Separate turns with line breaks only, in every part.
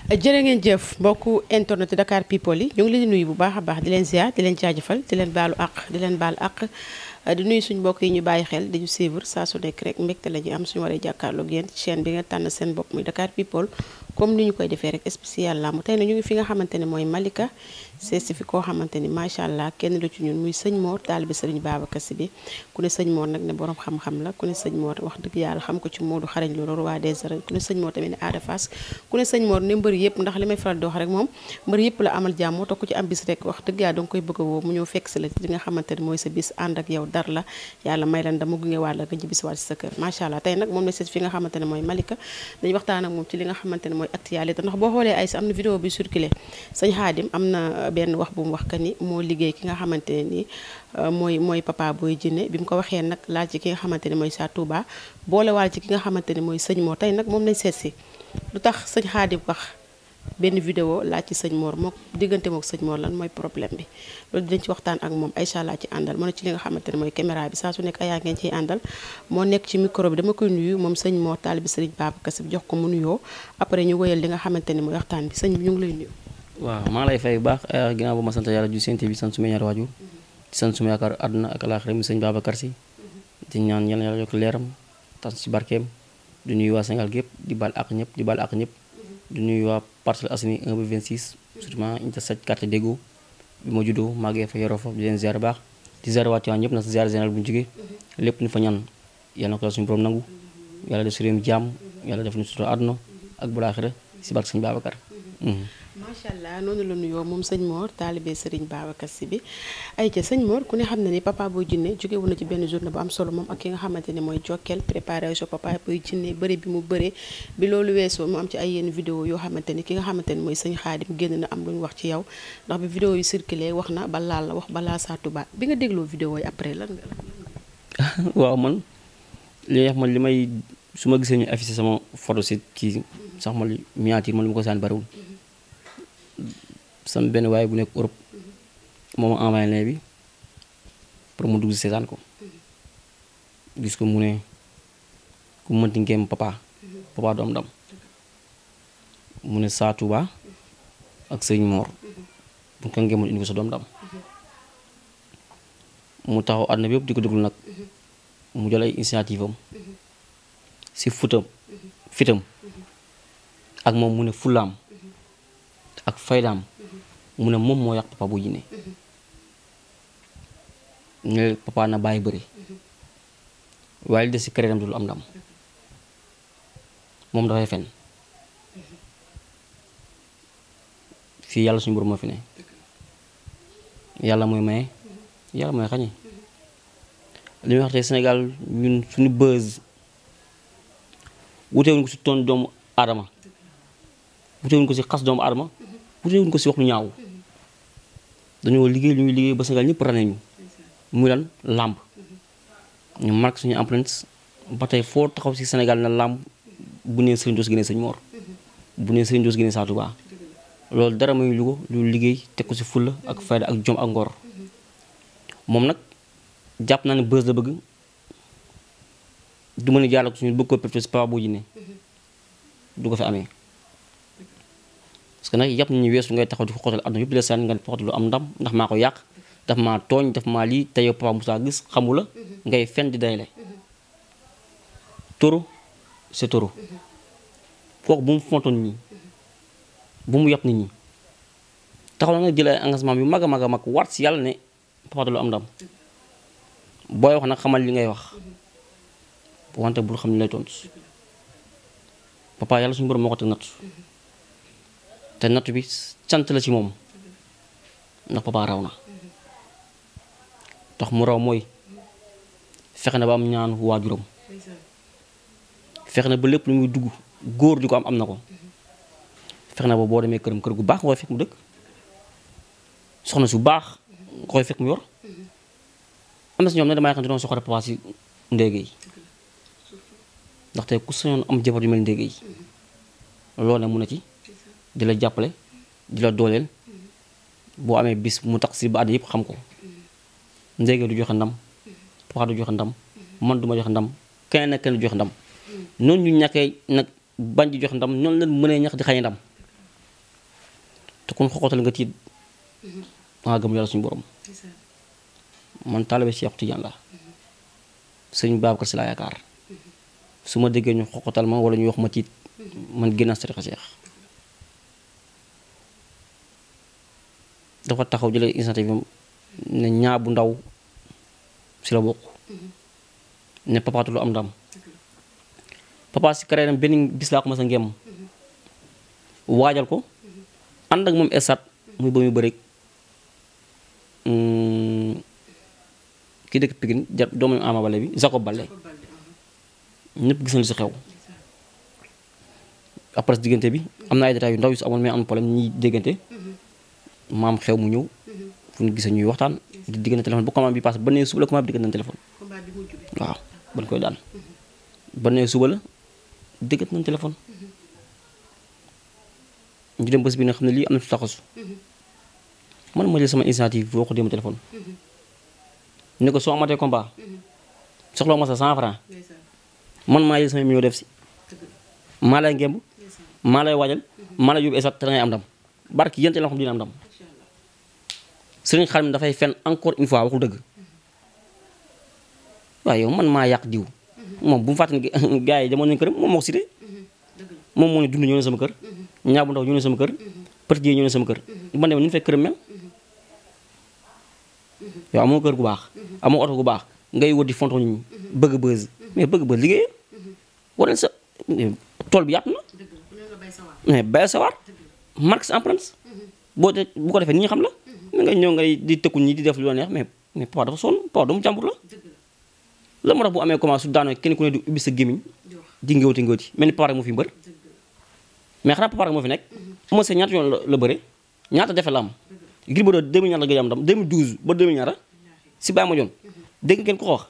jërë ngeen jëf mbokku internet Dakar People yi ñu ngi leen di nuyu bu baax a baax di leen ziar di leen jaajëfal di leen baalu àq di leen baal àq di nuyu suñu mbokk yi ñu bàyyi xel di ñu suivre saa su nekk rek mbégte la ñuy am suñu waree jàkkaarloog yéen chaîne bi nga tànn seen bopp muy Dakar People comme ni ñu koy defee rek spécial lamb tey na ñu ngi fi nga xamante ne mooy Malika seesi fi koo xamante ni macha allah kenn la ci ñun muy sëñ Mor taalibe Sëriñ Babacar Sy bi ku ne sëñ Mor nag ne borom xam-xam la ku ne sëñ Mor wax dëgg yàlla xam ko ci Modou xarañ Lo roi des arènes ku ne sëñ Mor tamit ne Ada Fass ku ne sëñ Mor ne mbër yëpp ndax li may faral di wax rek moom mbër yëpp la amal jàmm moo tax ku ci am bis rek wax dëgg yàlla danga koy bëgg a woo mu ñëw fekk si la ci li nga xamante ne mooy sa bis ànd ak yow dar la yàlla may lan dama gunge waat la nga ñibbisi waat si sa kër macha allah tey nag moom la seet fi nga xamante ne mooy Malika dañuy waxtaan ak moom ci li nga xamante ne mooy actualité ndax boo xoolee ay sa am na vidéo bi circulé sëñ Xaadim am na benn wax bu mu wax que ni moo liggéey ki nga xamante ne nii mooy Papa Boy Djiné bi mu ko waxee nag laal ci ki nga xamante ne mooy Sa Touba boole waal ci ki nga xamante ne mooy sëñ Mor tey nag moom lañ seet si lu tax sëñ Xaadim wax benn vidéo laaj ci sëñ Mor mook diggante mook sëñ Mor lan mooy problème bi loolu dinañ ci waxtaan ak moom Aïcha laa ci àndal moo ne ci li nga xamante ne mooy caméra bi saa su nekk ayaa ngeen ciy àndal moo nekk ci micro bi dama koy nuyu moom sëñ Mor taalibe Sëriñ Babacar Sy bi jox ko mu nuyoo après ñu wëyal li nga xamante ne mooy waxtaan bi sëñ bi ñu ngi lay nuyu.
waaw maa ngi lay fay bu baax ginnaaw ba ma sant yàlla ju sente bi sant suma ñaari waajur di sant suma yaakaar àdduna ak alaaxira mi sëñ Babacar Sy di ñaan yàlla yàlla yokk leeram tas ci barkeem di nuyu waa Sénégal gépp di baal ak ñëpp di nuyu waa Parcelles Assainies 1 ba 26 surtout unité 7 quartier Déggo bi ma juddoo màggee fa yoroo fa di leen ziar baax di ziar waa Tivaouane ñëpp na ziar général bu ñu jógee lépp ñu fa ñaan yàlla na ko suñu borom nangu yàlla def si réew mi jàmm yàlla def ñu sutura àdduna ak bu laaxira si barke sëñ Babacar.
macha allah noonu la nuyoo moom sëñ Mor taalibe Sëriñ Babacar Sy bi ay ca sëñ Mor ku ne xam na ni Papa Boy Djiné jóge woon na ci benn journée bu am solo moom ak ki nga xamante ne mooy Jokkel préparation Papa Boy Djiné bëri bi mu bëree bi loolu weesoo mu am ci ay yenn vidéo yoo xamante ni ki nga xamante ne mooy sëñ Xaadim génn na am lu ñu wax ci yow ndax bi vidéo yu circulé wax na ba laal la wax ba laal Sa Touba bi nga dégloo vidéo yi après lan nga
waaw man li may su ma gisee ñu affiché sama photo si kii sax ma miniature man li ma ko saan bariwul sama benn waaye bu nekk Europe moo ma envoyé lien bi pour mu dugg si seetaan ko gis ko mu ne ku mënti ngeem papa du am ndam mu ne Sa Touba ak sëñ Mor bu ko ngeemoon indi ko sa doom ndam mu taxaw àdduna bi yëpp di ko déglu nag mu jël ay initiative am si fitam ak moom mu ne fulaam ak faydaam mu ne moom moo yàq Papa Boy Djiné ne papa na bàyyi bëri waaye li des si carrière am du am ndam moom dafay fen fii yàlla suñu borom moo fi ne yàlla mooy maye yàlla mooy xañe li ñuy wax te Sénégal ñun suñu buzz wutewuñ ko si toon doomu aadama wutewuñ ko si xas doomu aadama wutewuñ ko si wax lu ñaaw dañoo liggéey lu ñuy liggéey ba Sénégal ñëpp ràññee ñu muy lan làmb ñu marqué suñu empreinte ba tey foo taxaw si Sénégal na làmb bu nee Serigne Doss génnee Sëñ Mor bu nee Serigne Doss génnee Sa Touba loolu dara may lu ko lu liggéey teg ko si fulla ak fayda ak jom ak ngor moom nag jàpp naa ne bës la bëgg du mën a jàll ko suñu bëgg ko perfectionné si Papa Boy Djiné du ko fi amee parce que nag yàpp nañu weesu ngay taxaw di ko xootal àdduna yëpp di la saan nga xootal lu am ndam ndax maa ko yàq daf maa tooñ daf maa lii te yow Papa Moussa gis xamu la ngay fen di dayle toro c'est toro kooku bu mu fontoon nit ñi bu mu yàpp nit ñi taxaw na nga jël ay engagement yu mag a mag a mag waat si yàlla ne Papa du lu am ndam booy wax nag xamal li ngay wax wante bul xam ni lay tontu Papa yàlla suñu borom moo ko teg natt te natt bi cant la ci moom ndax Papa raw na tax mu raw mooy fexe na ba am ñaanu waajuram fexe na ba lépp lu muy dugg góor di ko am na ko fexe na ba boo demee këram kër gu baax nga koy fekk mu dëkk soxna su baax nga koy fekk mu yor am na si ñoom ne damay xam ne doon soxla Papa si ndéegé yi ndaxte ku sañoon am jabar yu mel ndéegé yi loolu ne mun na ci di la jàppale di la dooleel boo amee bis mu tax si ba àdd yëpp xam ko ndéegé du joxe ndam Papa du joxe ndam man du ma joxe ndam keneen ak keneen du joxe ndam noonu ñu ñàkkee nag bañ di joxe ndam noonu leen mënee ñax di xañe ndam kun xoxotal nga tiit danga gëm yàlla suñu borom man taalibe Cheikh Tidiane la sëñ Babacar Si laa yaakaar su ma déggee ñu xoxotal ma wala ñu wax ma tiit man génn naa tarixa Cheikh dafa taxaw jëlee initiative ne Niang bu Ndaw si la bokk ne Papa lu am ndam Papa si carrière benn bis laa ko mas a ngeem waajal ko ànd ak moom esat muy ba muy bëri kii dëkk Pikine doomu Ama Baldé bi Jacob Baldé ñëpp gis nañu si xew après diggante bi am na ay détails yu ndaw yu si amoon mais am problème ñuy déggante maam xew mu ñëw fu ñu gisee ñuy waxtaan di diggante téléphone bu combat bi passé ba nee suba la combat bi diggante téléphone waaw ban koy daan ba nee suba la diggante nañ téléphone ñu dem bés bi nga xam ne lii am na ci taxasu man ma jël sama initiative boo ko démb téléphone ne ko soo amatee combat soxla ma sa 100 francs man maa jël sama million def si maa lay ngemb maa lay waajal maa lay yóbbu esat te da ngay am ndam barki yéen la xam dina am ndam sëriñ Xaadim dafay fen encore une fois waxul dëgg waaye yow man maa yàq diw moom bu mu fàttali gars yi demoon nañu këram moom moo ko cité moom moo ne dund ñëw na sama kër Niang bu Ndaw ñëw na sama kër Petit Dieye ñëw na sama kër man dem ni ñu fekk këram mel yow amoo kër gu baax amoo oto gu baax ngay wër di fonto nit ñi bëgg buzz mais bëgg buzz liggéey waral sa tool bi yaatu na mais bay sawar marque sa empreinte bu ko defee nit ñi xam la mais nga ñëw ngay di tëkku ñi di def lu la neex mais Papa dafa sonn Papa doomu jàmbur la moo tax bu amee commencé su daanoo kenn ku ne di ubbi sa gémmiñ di ngéwti mel ni Papa rek moo fi mbër mais xanaa Papa rek moo fi nekk moo see ñaata yoon la bëre ñaata defe la am Gris Bordeaux 2000 la gëj am ndam 2012 ba 2000 si bàyyi ma joon dégg ngeen ko wax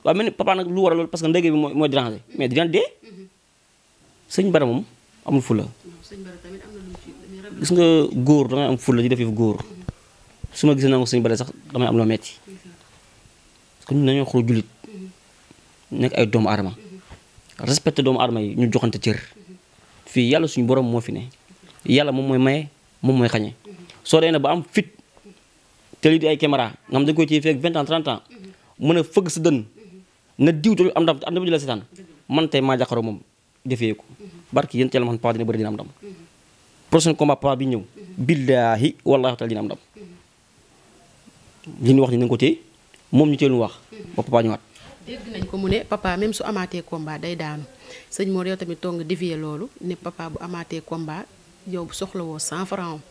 waaye mel ni Papa nag lu war a loolu parce que ndege bi mooy déranger mais dina dee sëñ Bara moom amul fulla gis nga góor dangay am fulla di def yëfu góor su ma gisee naa ko sëñ Bara sax damay am loo metti parce que ñun dañoo xool jullit nekk ay doomu aadama respecté doomu aadama yi ñu joxante cër fii yàlla suñu borom moo fi ne yàlla moom mooy maye moom mooy xañe soo dee na ba am fit te lii di ay caméra nga xam dañ koy téye fekk 20 ans 30 ans mën a fëgg sa dën na diw te am ndam am na la seetaan man tey maa jàkkaaroo moom defee ko barki yéen teel ma xam Papa dina bëri dina am ndam prochain combat Papa bi ñëw billaahi wallaahi taala dina am ndam li ñu wax ni nañ ko téye moom ñu teel ñu wax ba Papa ñëwaat.
dégg nañ ko mu ne Papa même su amaatee combat day daanu sëñ Mor yow tamit toog nga dévier loolu ne Papa bu amaatee combat yow soxlawoo 100 francs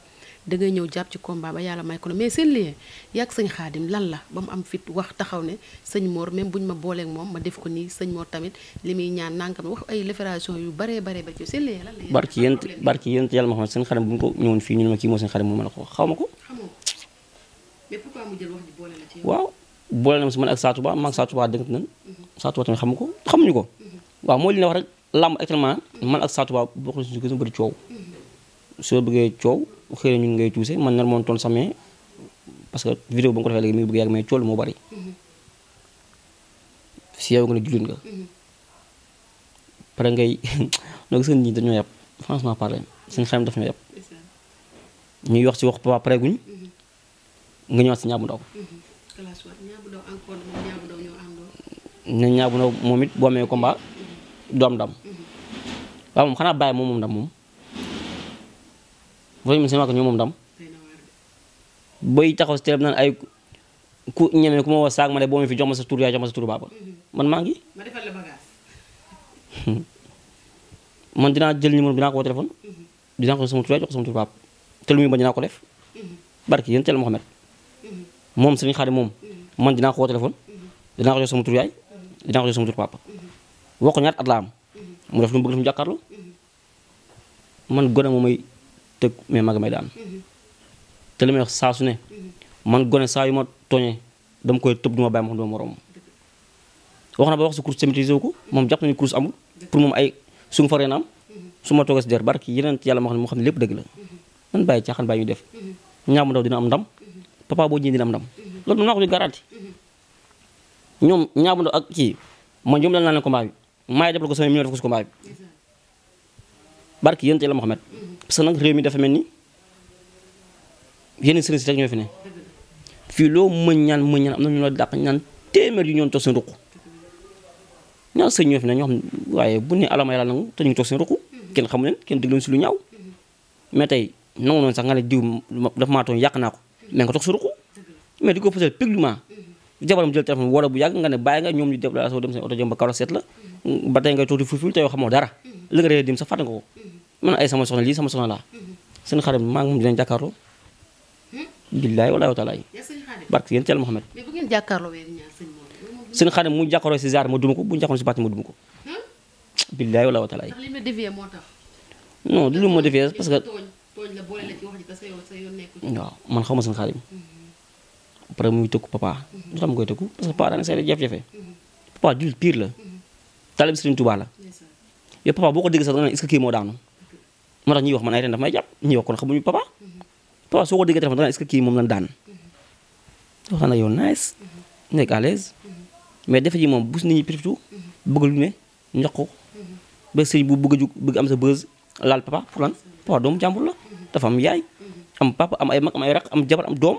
da ngay ñëw jàpp ci combat ba yàlla may ko mais seen lien yàgg sëñ Xaadim lan la ba mu am fit wax taxaw ne sëñ Mor même buñ ma booleeg moom ma def ko nii sëñ Mor tamit li muy ñaan nangam wax ay référation yu baree ba ci seen lien lan la.
barki yéen yàlla ma xam ne seen Xaadim bu ñu ko ñëwoon fii ñu ne ma kii moo seen Xaadim mu mën a ko xaw ma ko.
mais pourquoi mu jël wax ji boole la ci yow.
waaw boole na ma si man ak Satou Ba ma ak Satou Ba dëgg nañ Satou Ba tamit xamu ko xamuñu ko waaw mooy li ne wax rek làmb actuellement man ak Satou Ba bokk na si gën a bëri coow soo bëggee coow xëy na ñun ngay tuuse man nar moon toon samee parce que vidéo ba nga ko defee léegi mi ngi bëgg yàgg mais coow moo bari si yow nga ne jullit nga pare ngay noo gis nga nit ñi dañoo yàpp franchement parler seen xel daf ñoo yàpp ñuy wax si wax Papa pare guñ nga ñëwaat si Niang bu Ndaw ne Niang bu Ndaw moom it boo amee combat du am ndam waaw moom xanaa bàyyi moom ndam moom boo ñu seen waa ko ñoo moom ndam booy taxaw si télé naan ay ku ñeme ku ma woo saag ma ne boo ma fi jox ma sa tur yaay jox ma sa tur baaba man maa ngi man dinaa jël numéro bi dinaa ko woo téléphone dinaa ko sama tur yaay jox ko sama tur baaba te lu muy bañ dinaa ko def barki yéen teel Mohamed moom Serigne Khadim moom man dinaa ko woo téléphone dinaa ko jox sama tur yaay dinaa ko jox sama tur papa woo ko ñaata at la am mu def lu mu bëgg def mu jàkkaarloo man gone moo may tëgg mais mag may daan te li may wax saa su ne man gone saa yu ma tooñee dama koy tëb du ma bàyyi ma xam duma moroom wax na ba wax si course maîtrisé wu ko moom jàpp nañu course amul pour moom ay su nga faree na am su ma toogee si der barki yeneen yàlla moo xam ne lépp dëgg la man bàyyi caaxaan bàyyi ñu def Niang bu Ndaw dina am ndam Papa boo jiyee dina am ndam loolu mën naa ko di garanti ñoom Niang bu Ndaw ak kii man ñoom la naa leen combat bi maay defal ko sama million def ko si combat bi barki yéen teel Mohamed parce que nag réew mi dafa mel ni yenn sëriñ si rek ñoo fi ne fii loo mën ñaan am na ñu la dàq ñaan téeméer yu ñoon toog seen ruq ñaan sëñ ñoo fi ne ñoo xam waaye bu ne alama yàlla nangu te ñu ngi toog seen ruq kenn xamu leen kenn déglu si lu ñaaw mais tey nangu noonu sax nga ne diw dafa maa tooñ yàq naa ko mais nga toog sa ruq mais di ko posé publiquement jabaram jël téléphone wala bu yàgg nga ne bàyyi nga ñoom ñu déplacé dem seen oto jëm ba Kaolack seet la ba tey ngay toog di fulful te yow xamoo dara li nga réer dim sax fàtte nga ko man ay sama soxna lii sama soxna laa seen xarit maa ngi moom dinañ jàkkaarloo billaay walaay wa taalaay barke yéen Thiel Mohamed
mais bu ngeen jàkkaarloo
seen xarit mu jàkkaaroo si zaar ma duma ko bu ñu jàkkaaroo si bàtt ma duma ko billaay walaay wa taalaay
li ma dévier moo tax
non du lu ma defee parce que
tooñ la boole la ci wax ji te sa yoon nekku
waaw man xaw ma seen xarit après muy tëkku papa lu tax ma koy tëkku parce que papa daanaka say jafe-jafe papa jullit pire la talib Serigne Touba la yow papa boo ko dégg sax da nga ne est-ce que kii moo daanu moo tax ñuy wax man ay ren daf may jàpp ñuy wax kon xamuñu papa papa soo ko déggee téléphone da nga ne est-ce que kii moom lañ daan wax na yow nice nekk à l'aise mais defe ji moom bu nit ñi profité bëgg lu ne ñoq ko ba sëriñ bu bëgg a jug bëgg am sa buzz laal papa pour lan papa doomu jàmbur la dafa am yaay am papa am ay mag am ay rak am jabar am doom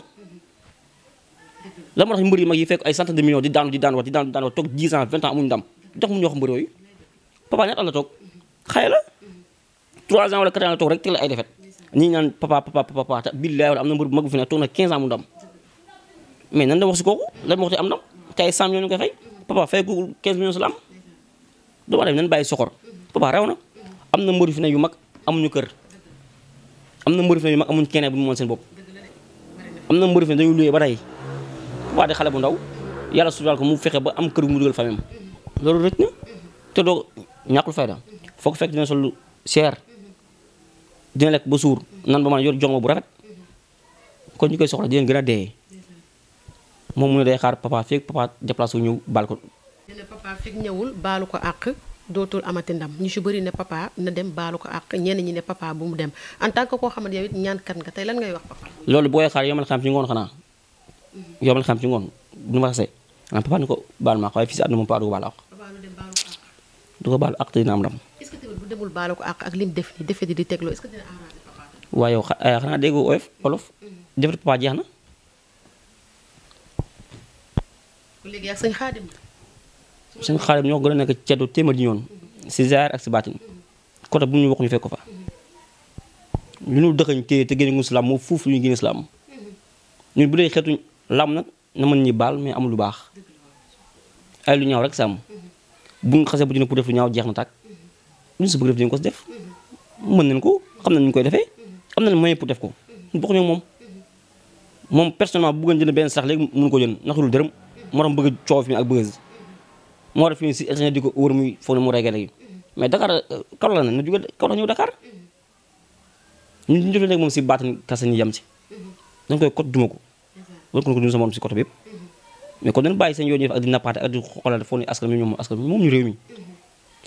la moo tax mbër yi mag yi fekk ay centaine de millions di daanu wax toog 10 ans 20 ans amuñu ndam dox mu ñu wax mbër yooyu papa ñaata la toog xëy la 3 ans wala 4 ans la toog rek teg la ay defet ñii naan papa te billaay wala am na mbër bu mag bu fi ne toog na 15 ans mu ndam mais nan la wax si kooku lan moo tax am ndam te ay 100 millions ñu koy fay papa fay ko 15 millions la am doomu aadama nan bàyyi soxor papa rew na am na mbër fi ne yu mag amuñu kër am na mbër fi ne yu mag amuñu keneen bu ñu mën seen bopp am na mbër fi ne dañu luyee ba tey papa di xale bu ndaw yàlla suturaal ko mu fexe ba am kër gu mu dugal famille loolu rëcc na te doo ñàkkul fayda foo ko fekk dina sol lu cher dina lekk ba suur nan ba man yor jongo bu rafet kon ñu koy soxla di leen gën a dee moom mu ne day xaar papa fekk papa déplacé wu ñëw baal ko.
ne papa fekk ñëwul baalu ko àq dootul amati ndam ñu si bëri ne papa na dem baalu ko àq ñenn ñi ne papa bu mu dem en tant que koo xamante yow it ñaankat nga tey lan ngay wax papa.
loolu booy xaar yow man xam ci ngoon xanaa yow man xam ci ngoon bu ma xasee ah papa ni ko baal ma waaye fii si àdduna moom papa du ko baal àq.
papa lu dem baalu ko àq.
du ko baal àq te dina am ndam.
est-ce que tamit bu demul baalu ko àq ak lim def nii defet di tegloo est-ce que dina arrangé papa.
waaye yow xanaa dégg nga olof defet papa jeex na.
léegi ak sëñ Xaadim.
sëñ Xaadim ñoo gën a nekk ceddu téeméer ji ñoon si zaahir ak si baatin côté bu ñu wax ñu fekk ko fa lu ñu dëxañ te génne islam moo fuuf lu ñu génne islam ñun bu dee xeetu lam nag na mën ñi baal mais amul lu baax ay lu ñaaw rek sàmm bu nga xasee bu dina pour def lu ñaaw jeex na tàkk lu ñu si bëgg def dinañ ko si def mën nañ ko xam nañ ñu koy defee am nañ moyen pour def ko ñu bokk ñoo moom personnellement bu bëggoon jënd benn sax léegi mënu ko jënd ndax lu dërëm moo tax bëgg coow fi ak buzz moo def fi si internet di ko wër muy foog ne mu réglé léegi mais Dakar Kaolack la na jóge Kaolack ñëw Dakar ñun ñu jëfee nekk moom si baatin kase ñu yem si dañ koy kot duma ko war ko duma sa moom si côté bi yëpp mais kon dañ bàyyi seen yoon yi ak di nappaate ak di xoolal foog ne askan mi ñoom askan mi moom ñu réew mi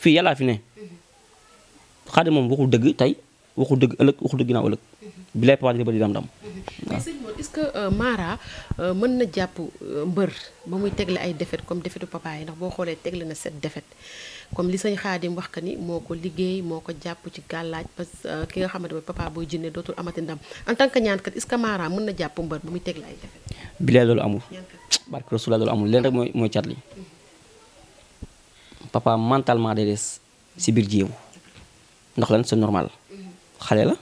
fii yàllaa fi ne Xaadim moom waxul dëgg tey waxul dëgg ëllëg waxul dëgg ginnaaw ëllëg bi lay papa di ba di dam
mais sëñ Mor est-ce que Mara mën na jàpp mbër ba muy tegle ay défaite comme défaitu papa yi ndax boo xoolee tegle na 7 défaite comme li sëñ Xaadim wax ka ni moo ko liggéey moo ko jàpp ci gàllaaj parce que ki nga xamante ne papa booy jinne dootul amati ndam en tant que ñaankat est-ce que Mara mën na jàpp mbër ba muy tegle ay défaite.
bilaay loolu amul barke Rasulullah loolu amul leen rek mooy cat li papa mentalement day des si biir jéewu ndax lan c'est normal xale la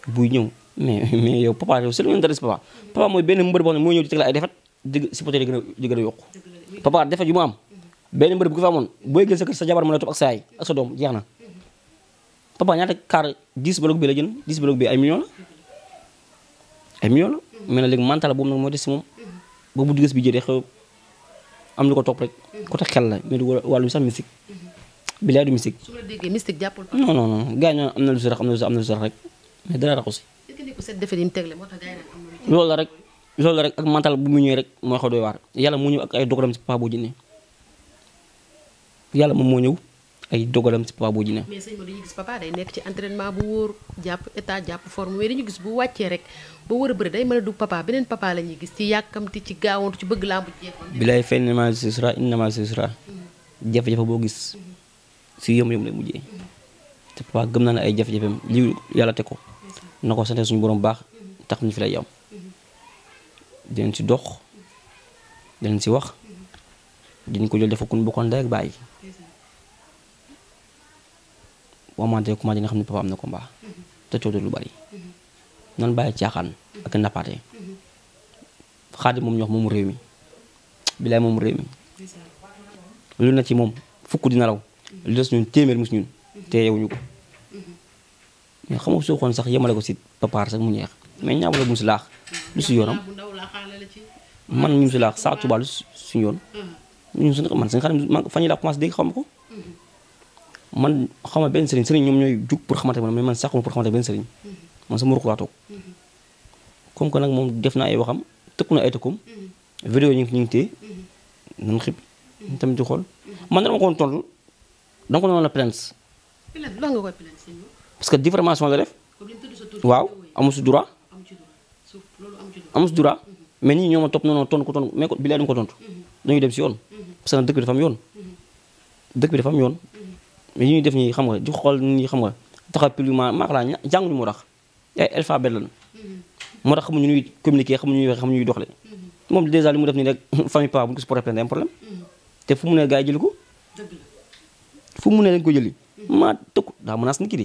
buy ñëw mais yow papa yow c'est lu ñu dara si papa mooy benn mbër boo xam ne moo ñëw di tegle ay defet di si poté di gën a yokku papa defet yu mu am benn mbër bu ko fa amoon booy gën sa kër sa jabar mën a topp ak sa yaay ak sa doom jeex na papa ñaata car 10 bloc bi la jënd 10 bloc bi ay millions la mais nag léegi mental boobu nag mooy des si moom ba bu diggas bi jëdee xew am lu ko topp rek côté xel la mais du wàllu sax mystique bilaay du mystique.
su ma la déggee mystique jàppul.
non gars yi am na lu si rax am na lu si rax rek mais dara raxu si. loolu la rek ak mental bu mu ñëwee rek mooy xaw doy waar yàlla moo ñëw ak ay dogalam si papa boo jinne yàlla moom moo ñëw ay dogalam si papa boo jinne
mais sëñ ma dañuy gis papa day nekk ci entraînement bu wóor jàpp état jàpp forme mais dañu gis bu wàccee rek ba wër a bëri day mën a du papa beneen papa la ñuy gis ci yàkkamti ci gaawantu ci bëgg laa bu jeex
bilaay fay na ma sisra inna ma sisra jafe-jafe boo gis si yom-yom lay mujjee te papa gëm naa ne ay jafe-jafeem li yàlla teg ko na ko sante suñu borom baax tax ñu fi lay yam dinañ si dox dinañ si wax dinañ ko jël dafa kun bokkoon ndey ak bàyyi boo xamante comment di nga xam ne papa am na combat te coow lu bari nan bàyyi caaxaan ak nappaate Xaadim moom ñox moomu réew mi bilaay moom réew mi lu na ci moom fukk dina raw lu des ñun téeméer mus ñun te yewuñu ko mais xam nga soo xoon sax yemale ko si papaar sax mu ñeex mais ñaaw la mu si laax lu si yoonam man ñu si laax saa Tuubaa lu suñu yoon ñun suñu man suñu Xaadim fan yi laa commencé dégg xam ko man xama benn sëriñ ñoom ñooy jug pour xamante man mais man saxuma pour xamante benn sëriñ man sama ruq laa toog comme que nag moom def na ay waxam tëkku na ay tëkkum vidéo ñu ngi téye nan xib ñu tamit di xool man dama ko tontu danga ko noonu la plainte parce que diffamation la def waaw amu si droit mais nii ñoo ma topp noonu tontu ko tontu mais bi lay duñu ko tontu dañuy dem si yoon parce que dëkk bi dafa am yoon dëkk bi dafa am yoon mais yi ñuy def ñi xam nga di xool ñi xam nga taxaw publiquement maa laa jànguñu moo tax ay alphabet lan moo tax xamuñu ñuy communiquer xamuñu ñuy wax xamuñu ñuy doxle moom dèjà li mu def nii rek famille papa bu ñu ko si porté plainte am problème te fu mu ne gars yi jëli ko fu mu ne dañ ko jëli maa tëkku daa menace nit ki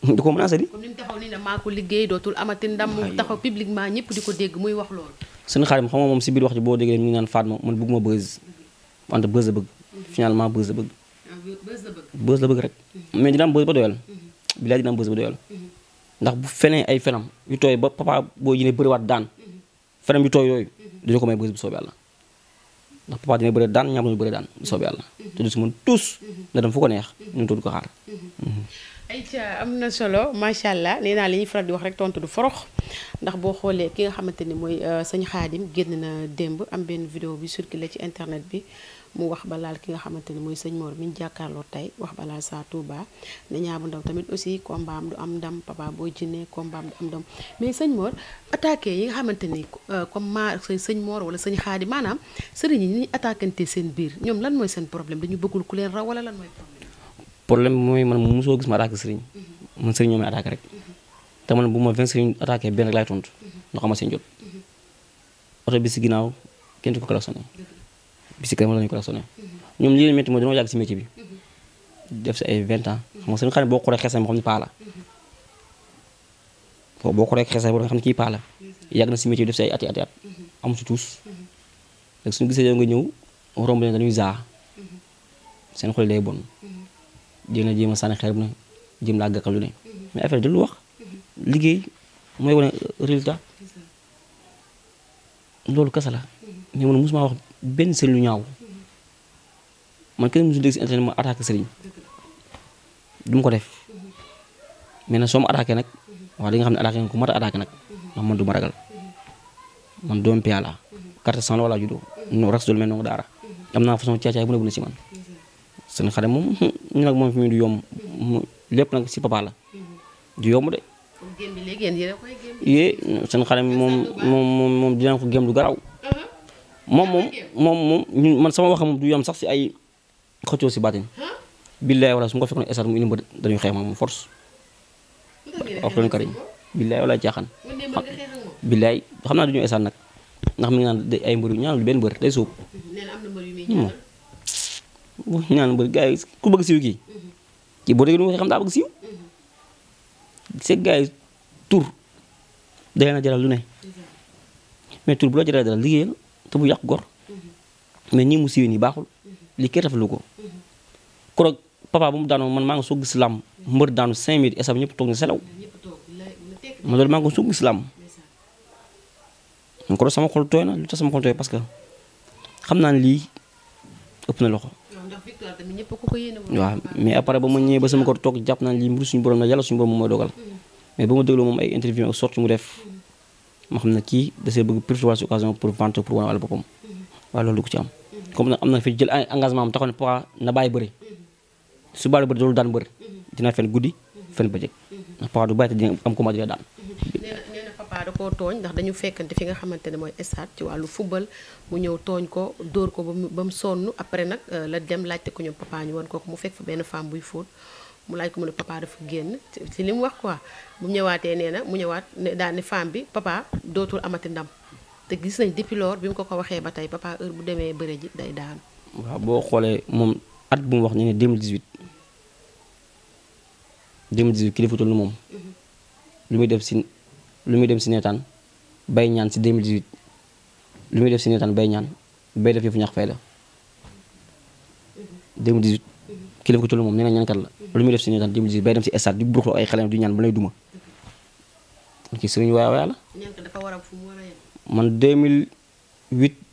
di ko menacé di
comme ni mu taxaw nii ne maa ko liggéey dootul amati ndam mu taxaw publiquement ñëpp di ko dégg muy wax loolu
seen Xaadim xam nga moom si biir wax ji boo déggee ñu ngi naan Fatma man bëgguma buzz wante buzz la bëgg finalement buzz la bëgg buzz la bëgg rek mais dina am buzz ba doyal bilaay dina am buzz ba doyal ndax bu fenee ay fenam yu tooy ba papa boo jëlee bëriwaat daan fenam yu tooy yooyu dañoo ko may buzz bu soobee yàlla ndax papa dina bëri daan ñaam nañu bëri daan bu soobee yàlla te du si mën tous na dem fu ko neex ñun tudd ko xaar
ayca am na solo macha allah nee naa li ñuy faral di wax rek tontu du forox ndax boo xoolee ki nga xamante ni mooy sëñ Xaadim génn na démb am benn vidéo bi circulé ci internet bi mu wax ba laal ki nga xamante ni mooy sëñ Mor mi ñu jàkkaarloo tey wax ba laal saa Touba ne Niang bu Ndaw tamit aussi combat am du am ndam Papa Boy Djiné combat am du am ndam mais sëñ Mor attaqué yi nga xamante ni comme sëñ Mor wala sëñ Xaadim maanaam sëriñ yi ñuy attaquante seen biir ñoom lan mooy seen problème dañu bëggul ku leen raw wala lan mooy
problème mooy man mosoo gis ma attaqué sëriñ man sëriñ ñoo may attaqué rek te man bu ma 20 sëriñ attaqué benn rek laay tontu ndax ama seen jot oto bi si ginnaaw kenn du ko klaxonné bi si kanam la ñu klaxonné ñoom li leen métti mooy dañoo yàgg si métier bi def si ay 20 ans xam nga seen xam ne boo xoolee xeesam boo xam ne paa la boo xoolee xeesam boo xam ne kii paa la yàgg na si métier bi def si ay ati at amu si tuus léegi suñu gisee yow nga ñëw romb leen dañuy zaa seen xol day bon jéem a sànni xeer bu ne jéem laa gàkkal lu ne mais affaire du lu wax liggéey mooy wane résultat loolu kasa la mais man mosuma wax benn sëriñ lu ñaaw man kenn mosu dégg si internet ma attaqué sëriñ du ma ko def mais nag soo ma attaqué nag wax di nga xam ne attaqué nga ko mat a attaqué nag ndax man du ma ragal man doom pia la carte sang la wala juddoo no ras dul mel noonu daara am naa façon caacaay bu ne si man seen xale moom ñu nag moom fi mu du yomb lépp nag si papa la du yomb de yée seen xale moom dinañ ko gém du garaw moom man sama wax moom du yom sax si ay xëccoo si baatin billaay wala su ma ko fekkoon esat mu indi mbër dañuy xeex moom force wax leen karim billaay wala caaxaan billaay xam naa du ñu esat nag ndax mi ngi naan ay mbër yu ñaanul benn mbër day suub ñaan mbër gars yi ku bëgg siiw kii kii boo déggee lu nga xam daa bëgg siiw c'est gars yi tur day na jaral lu ne mais tur bu la jaral dara liggéeyal te bu yàq gor mais nii mu siiwee nii baaxul lii kay rafetlu ko koroog papa bu mu daanoo man maa ngi soog gis làmb mbër daanu 5000 esab ñëpp toog ni selaw man loolu maa ngi ko soog gis làmb koroog sama xol tooy na lu tax sama xol tooy parce que xam naa ne lii ëpp na loxo waaw mais après ba ma ñëwee ba sama kër toog jàpp naa lii mbiru suñu borom la yàlla suñu borom moom mooy dogal mais ba ma dégloo moom ay interview ak sorti mu def ma xam ne kii dasee bëgg profiter si occasion pour vente pour wane wàlla boppam waaye loolu du ko ci am comme nag am na fi jël engagement am taxaw ne papa na bàyyi bëri su bàyyi bëri doolu daan bëri dina fen guddi fen bëccëg ndax papa du bàyyi te dina am combat dina daan
nee na papa da koo tooñ ndax dañu fekkante fi nga xamante ne mooy stade ci wàllu football mu ñëw tooñ ko dóor ko ba mu sonn après nag la dem laajte ko ñoom papa ñu wan ko mu fekk fa benn femme buy fóot mu laaj ko mu ne papa dafa génn ci li mu wax quoi bu ñëwaatee nee na mu ñëwaat daal ne femme bi papa dootul amati ndam te gis nañ depuis lors bi mu ko waxee ba tey papa heure bu demee bëre ji day daanu.
waaw boo xoolee moom at bu mu wax ñu ne 2018 ki defutul lu moom lu muy def si neetaan bay ñaan si 2018 lu muy def si neetaan bay ñaan bay def yëfu ñax fay la 2018 ki defutul lu moom nee na ñaankat la lu muy def si neetaan 2018 bay dem si stade di buruxloo ay xale di ñaan ba lay duma ki sëriñ waay waay la
dafa war a fu mu war a yem.
man 2008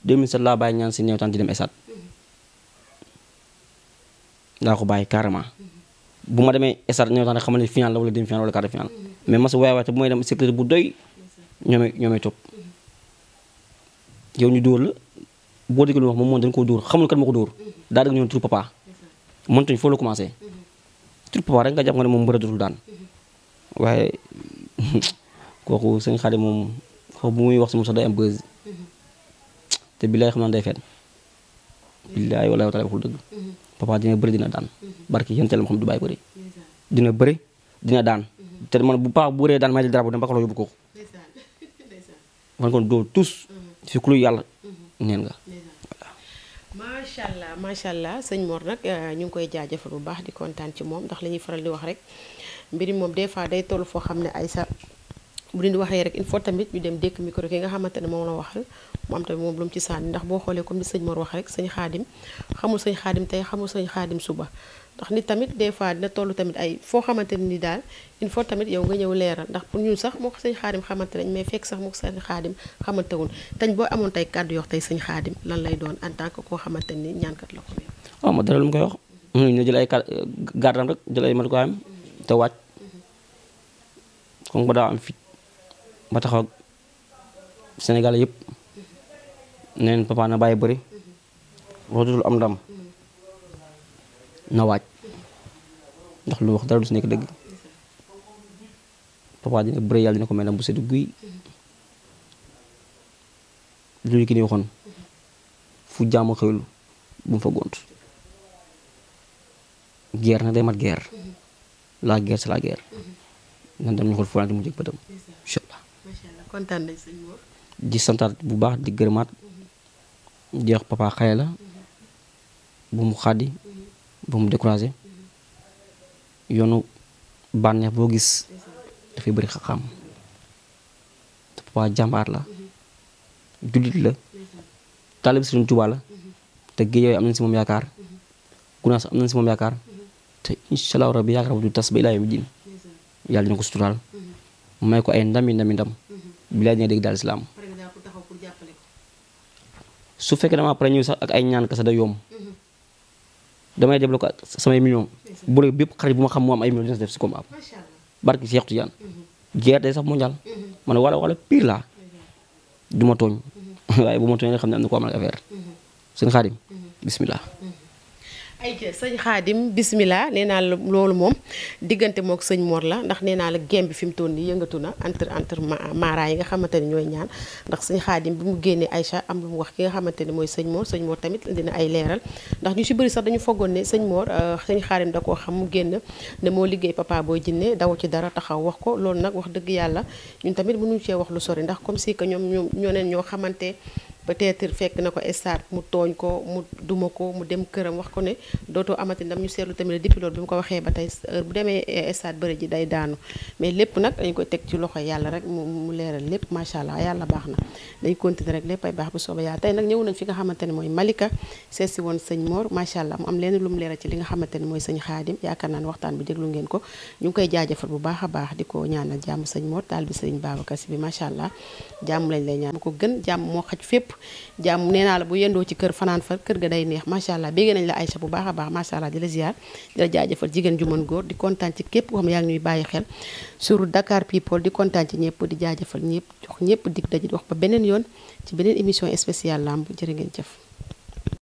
2007 laa bàyyi ñaan si neetaan di dem stade daa ko bàyyi carrément bu ma demee stade ñëw tax ne xamal ne final la wala demi final wala quart de final mais mas waay waay te bu may dem sécurité bu doy ñoomay topp yow ñu dóor la boo déggee lu wax moom dañ koo dóor xamul kat ma ko dóor daa dëgg ñoon tur papa mëntuñ foo la commencé tur papa rek nga jàpp nga ne moom mbër dootul daan waaye kooku sëñ Xaadim moom foofu bu muy wax si moom sax day am buzz te billaay xam naa day fen billaay wala taala waxul dëgg papa dina bëri dina daan barki yéen teel ma xam du bàyyi bëri dina bëri dina daan te man bu paa bu bëree daan may di dara bu dem ba ko yóbbu ko man kon doo tous fi ku lu yàlla neen nga
macha allah sëñ Mor nag ñu ngi koy jaajëfal bu baax di kontaan ci moom ndax li ñuy faral di wax rek mbiri moom des fois day toll foo xam ne ay sa bu leen di waxee rek il faut tamit ñu dem dékk micro ki nga xamante ne moom la waxal mu am tamit moom lu mu ci sànni ndax boo xoolee comme ni sëñ Mor wax rek sëñ Xaadim xamul sëñ Xaadim tey xamul sëñ Xaadim suba ndax nit tamit des fois dina toll tamit ay foo xamante ne ni daal il faut tamit yow nga ñëw leeral ndax pour ñun sax moo ko sëñ Xaadim xamante nañ mais fekk sax moo ko sëñ Xaadim xamante wul tañ boo amoon tey kàddu yox tey sëñ Xaadim lan lay doon en tant que koo xamante ni ñaankat la ko
waaw ma dara lu mu koy wax ñu jël ay gardam rek jël ay matukaayam te wàcc comme ba daa am fit ba taxaw Sénégal yëpp neen papa na bàyyi bëri rootul am ndam na waaj ndax lu wax dara du si nekk dëgg papa dina bëri yàlla dina ko may ndam bu seddu guy lu ki ni waxoon fu jàmm xewlu bu mu fa gont guerre na day mat guerre la guerre c'est la guerre nan dem ñu xool fulante mu jëg bëtam incha allah
kontaan nañ sëñ Mor
di santaat bu baax di gërëmaat di wax papa xale la bu mu xaddi bu mu découragé yoonu bànneex boo gis dafay bëri xam-xam te papa jàmbaar la jullit la taalib Sëriñ Tuubaa la te géej yooyu am nañ si moom yaakaar gunaas am nañ si moom yaakaar te incha allah rabbi yaakaar bu du tas ba ilaa yawmi diin yàlla dina ko suturaal may ko ay ndam bilaay dina dégg daal islam su fekkee dama pare ñëw sax ak ay ñaan kese da yomb damay débloqué ko samay millions bu dee bépp xarit bu ma xam mu am ay millions dina def si comme am barki Cheikh Tidiane guerre day sax mondial man wala pire la du ma tooñ waaye bu ma tooñee xam ne am na ko amal affaire sëñ Xaadim bismillah
ayca sëñ Xaadim bismillah nee naa la loolu moom diggante mook sëñ Mor la ndax nee naa la gem bi fi mu toll nii yëngatu na entre mara yi nga xamante ne ñooy ñaan ndax sëñ Xaadim bi mu génnee Aïcha am lu mu wax ki nga xamante ne mooy sëñ Mor tamit dina ay leeral ndax ñu si bëri sax dañu foogoon ne sëñ Mor sëñ Xaadim da koo xam mu génn ne moo liggéey Papa Boy Djiné daw ci dara taxaw wax ko loolu nag wax dëgg yàlla ñun tamit mënuñu cee wax lu sori ndax comme si que ñoo neen ñoo xamante peut-être fekk na ko stade mu tooñ ko mu duma ko mu dem këram wax ko ne dootoo amati ndam ñu seetlu tamit depuis loolu bi mu ko waxee ba tey heure bu demee stade bëri ji day daanu mais lépp nag dañ koy teg ci loxo yàlla rek mu leeral lépp macha allah yàlla baax na dañ continuer rek lépp ay baax bu soobee yàlla tey nag ñëw nañ fi nga xamante ne mooy Malika seet si woon sëñ Mor macha allah mu am leen lu mu leeral ci li nga xamante ne mooy sëñ Xaadim yaakaar naa ne waxtaan bi déglu ngeen ko ñu ngi koy jaajëfal bu baax a baax di ko ñaanal jàmm sëñ Mor taal bi sëñ Babacar Si bi macha allah jàmm lañ lay ñaan bu ko gën jàmm moo xaj fépp jàmm nee naa la bu yendoo ci kër fanaan fa kër ga day neex macha allah bégg nañ la Aïcha bu baax a baax macha allah di la ziar di la jaajëfal jigéen ju mën góor di kontaan ci képp koo xam yaa ngi ñuy bàyyi xel sur Dakar People di kontaan ci ñëpp di jaajëfal ñëpp jox ñëpp dig daje di wax ba beneen yoon ci beneen émission spéciale lamb jërë ngeen jëf